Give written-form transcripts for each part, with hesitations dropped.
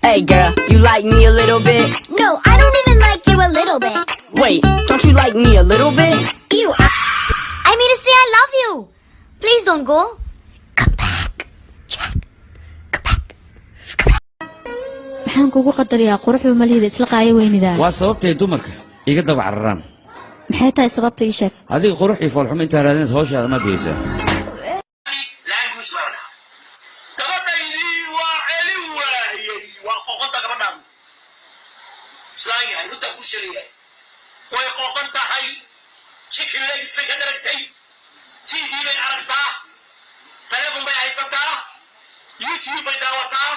Hey girl, you like me a little bit? No, I don't even like you a little bit. Wait, don't you like me a little bit? Ew, I mean to say I love you. Please don't go. Come back. Jack. Come back. maxaan kugu qadariyaa quruxda maliyada isla qaayo weynida waa sababtay dumarka iga daba cararaan maxay tahay sababta ii sheeg adiga qurux iyo foolxumo inta raadinaysa hawshaada ma geysa way qoqon tahay chicken legs bay ka daragtay TV bay aragtaa telefoon bay haysataa YouTube bay daawataa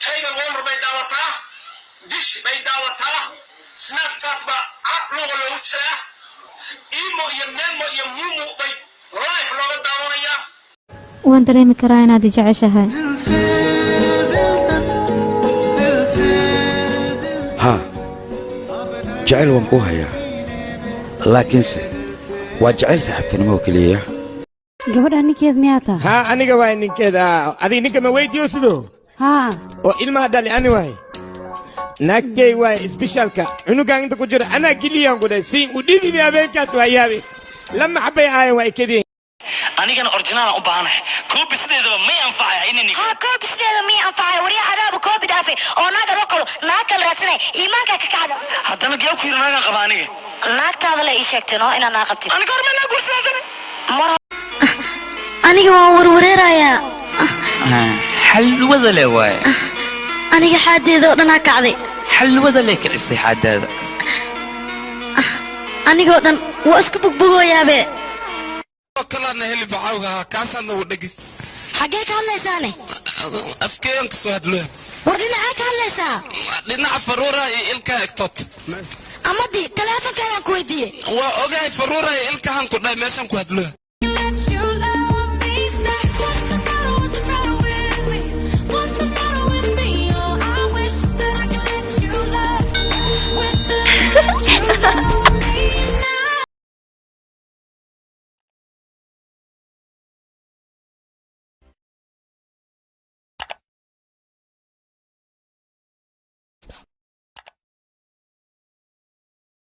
cable warmer bay daawataa dish bay daawataa Snapchat ba upload loogu jiraa imo iyo memo iyo mumu bay live looga daawanayaa waan dareemi karaa inaad jeceshahay ha jacayl waan ku hayaa laakiinse waa jacayl saaxiibtinimo kaliya gabadha ninkeed miyaa tahay ha aniga waa ninkeeda adiga ninka ma weydiyo sidoo ha oo ilmaha dhali ani waay naagtay waay isbishaalka cunugan inta ku jira anaa keliyan ku dhahay siin u dhididi habeenkaas waa yaabe lama xabay aayan waa ikadeen anigana original u baahanahay koobi sideedaba may anfacay inani ha koobi sideeda may anfacay wariya adaaba koobi dhaafay oo naaga loo qalo naaga la raadsanay iimaanka ka kacdo haddana geel ku yirnaaga qaba aniga naagtaada la ii sheegtay noo inaan naaqabtid aniga hormay la guursaday aniga waan warwareerayaa xalwada le waay aniga xaadeeda oo dhan ha kacday xalwada le kicisay xaadeeda aniga oo dhan waa isku bugbugooyaabe كلنا هلي بعوها كاسان ودقي xagee ka hadlaysaane afkeen ka soo hadloo war dhinaca ka hadlaysaa dhinaca faruura ilka ektot amadi teleefonkaagaan ku weydiiyey waa ogahay faruura ilka han ku dhaay meeshan ku hadloo